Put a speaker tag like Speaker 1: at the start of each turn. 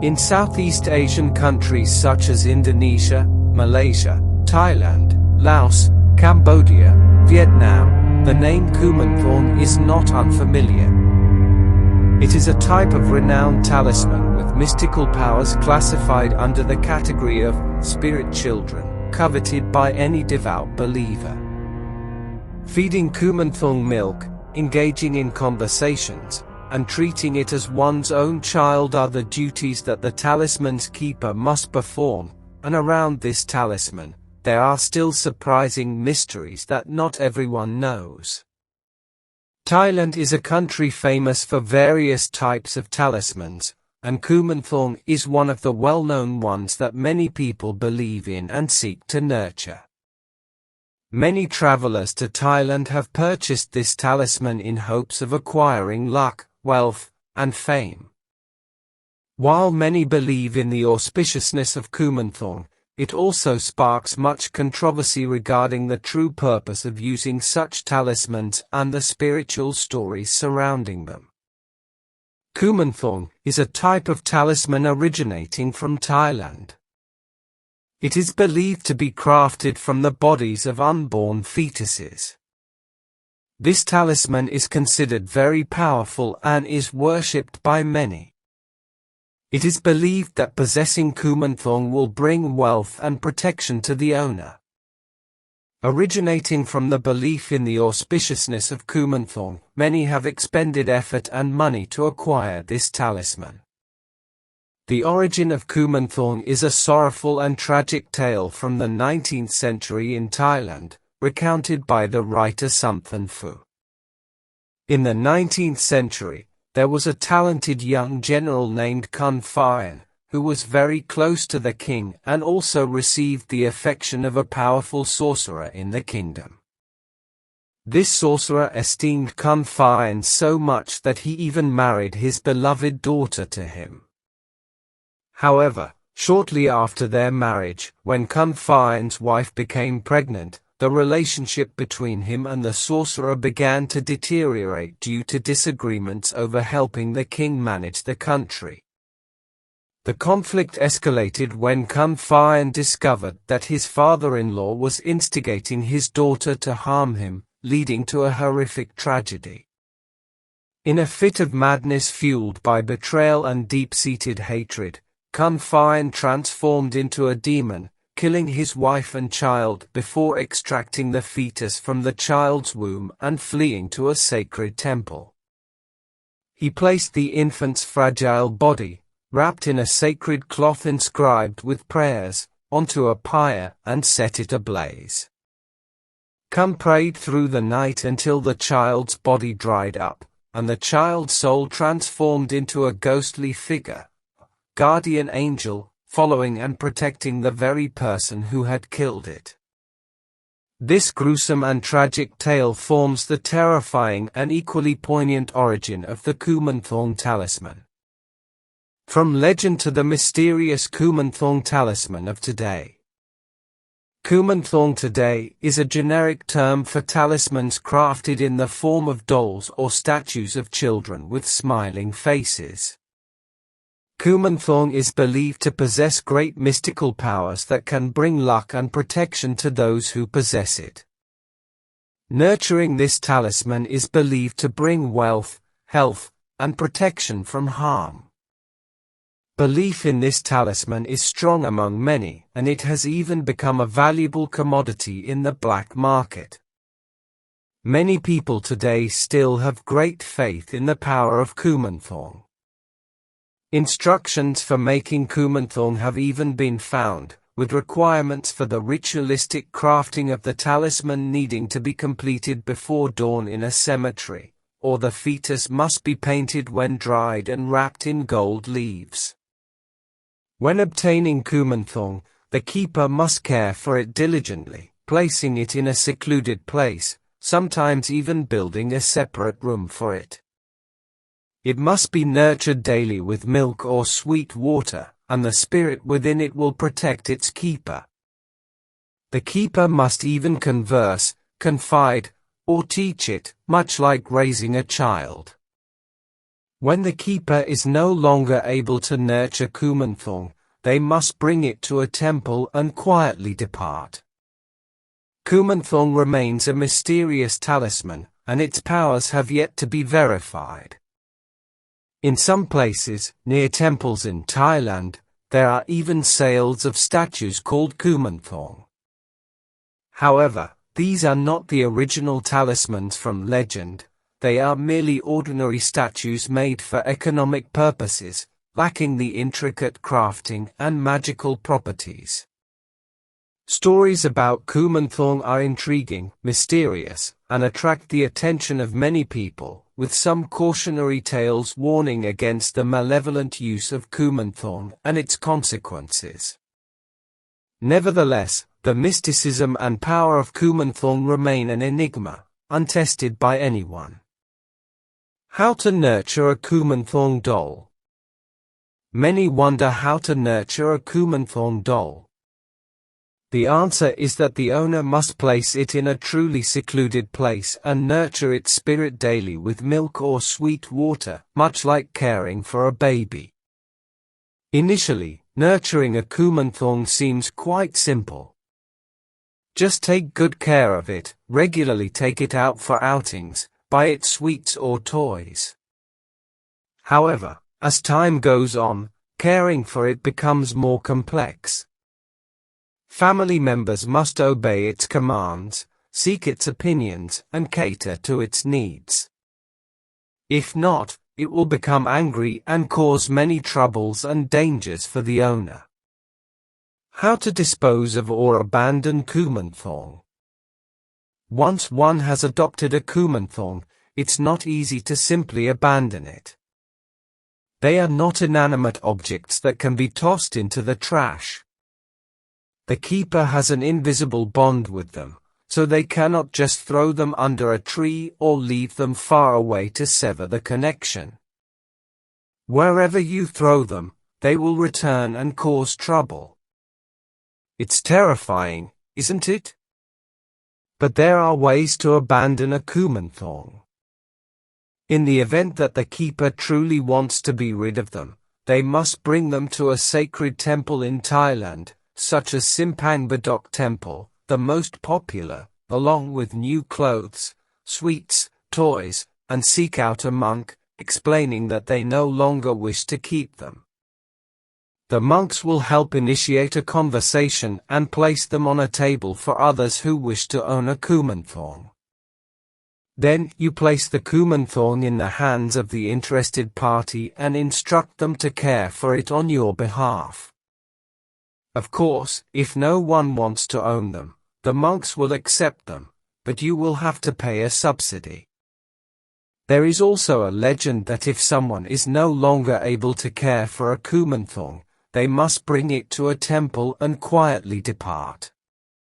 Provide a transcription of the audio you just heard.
Speaker 1: In Southeast Asian countries such as Indonesia, Malaysia, Thailand, Laos, Cambodia, Vietnam, the name Kumanthong is not unfamiliar. It is a type of renowned talisman with mystical powers classified under the category of spirit children, coveted by any devout believer. Feeding Kumanthong milk, engaging in conversations, and treating it as one's own child are the duties that the talisman's keeper must perform, and around this talisman, there are still surprising mysteries that not everyone knows. Thailand is a country famous for various types of talismans, and Kumanthong is one of the well-known ones that many people believe in and seek to nurture. Many travelers to Thailand have purchased this talisman in hopes of acquiring luck, wealth, and fame. While many believe in the auspiciousness of Kumanthong, it also sparks much controversy regarding the true purpose of using such talismans and the spiritual stories surrounding them. Kumanthong is a type of talisman originating from Thailand. It is believed to be crafted from the bodies of unborn fetuses. This talisman is considered very powerful and is worshipped by many. It is believed that possessing Kumanthong will bring wealth and protection to the owner. Originating from the belief in the auspiciousness of Kumanthong, many have expended effort and money to acquire this talisman. The origin of Kumanthong is a sorrowful and tragic tale from the 19th century in Thailand, recounted by the writer Somthan Phu. In the 19th century, there was a talented young general named Kun Phaen, who was very close to the king and also received the affection of a powerful sorcerer in the kingdom. This sorcerer esteemed Kun Phaen so much that he even married his beloved daughter to him. However, shortly after their marriage, when Kun Phaen's wife became pregnant, the relationship between him and the sorcerer began to deteriorate due to disagreements over helping the king manage the country. The conflict escalated when Kun Phaen discovered that his father-in-law was instigating his daughter to harm him, leading to a horrific tragedy. In a fit of madness fueled by betrayal and deep-seated hatred, Kun Phaen transformed into a demon, killing his wife and child before extracting the fetus from the child's womb and fleeing to a sacred temple. He placed the infant's fragile body, wrapped in a sacred cloth inscribed with prayers, onto a pyre and set it ablaze. Kun prayed through the night until the child's body dried up, and the child's soul transformed into a ghostly figure, guardian angel, following and protecting the very person who had killed it. This gruesome and tragic tale forms the terrifying and equally poignant origin of the Kumanthong talisman. From legend to the mysterious Kumanthong talisman of today. Kumanthong today is a generic term for talismans crafted in the form of dolls or statues of children with smiling faces. Kumanthong is believed to possess great mystical powers that can bring luck and protection to those who possess it. Nurturing this talisman is believed to bring wealth, health, and protection from harm. Belief in this talisman is strong among many, and it has even become a valuable commodity in the black market. Many people today still have great faith in the power of Kumanthong. Instructions for making Kumanthong have even been found, with requirements for the ritualistic crafting of the talisman needing to be completed before dawn in a cemetery, or the fetus must be painted when dried and wrapped in gold leaves. When obtaining Kumanthong, the keeper must care for it diligently, placing it in a secluded place, sometimes even building a separate room for it. It must be nurtured daily with milk or sweet water, and the spirit within it will protect its keeper. The keeper must even converse, confide, or teach it, much like raising a child. When the keeper is no longer able to nurture Kumanthong, they must bring it to a temple and quietly depart. Kumanthong remains a mysterious talisman, and its powers have yet to be verified. In some places, near temples in Thailand, there are even sales of statues called Kumanthong. However, these are not the original talismans from legend. They are merely ordinary statues made for economic purposes, lacking the intricate crafting and magical properties. Stories about Kumanthong are intriguing, mysterious, and attract the attention of many people, with some cautionary tales warning against the malevolent use of Kumanthong and its consequences. Nevertheless, the mysticism and power of Kumanthong remain an enigma, untested by anyone. How to nurture a Kumanthong doll. Many wonder how to nurture a Kumanthong doll. The answer is that the owner must place it in a truly secluded place and nurture its spirit daily with milk or sweet water, much like caring for a baby. Initially, nurturing a Kumanthong seems quite simple. Just take good care of it, regularly take it out for outings, buy it sweets or toys. However, as time goes on, caring for it becomes more complex. Family members must obey its commands, seek its opinions, and cater to its needs. If not, it will become angry and cause many troubles and dangers for the owner. How to dispose of or abandon Kumanthong. Once one has adopted a Kumanthong, it's not easy to simply abandon it. They are not inanimate objects that can be tossed into the trash. The keeper has an invisible bond with them, so they cannot just throw them under a tree or leave them far away to sever the connection. Wherever you throw them, they will return and cause trouble. It's terrifying, isn't it? But there are ways to abandon a Kumanthong. In the event that the keeper truly wants to be rid of them, they must bring them to a sacred temple in Thailand, such as Simpang Badok Temple, the most popular, along with new clothes, sweets, toys, and seek out a monk, explaining that they no longer wish to keep them. The monks will help initiate a conversation and place them on a table for others who wish to own a Kumanthong. Then, you place the Kumanthong in the hands of the interested party and instruct them to care for it on your behalf. Of course, if no one wants to own them, the monks will accept them, but you will have to pay a subsidy. There is also a legend that if someone is no longer able to care for a Kumanthong, they must bring it to a temple and quietly depart.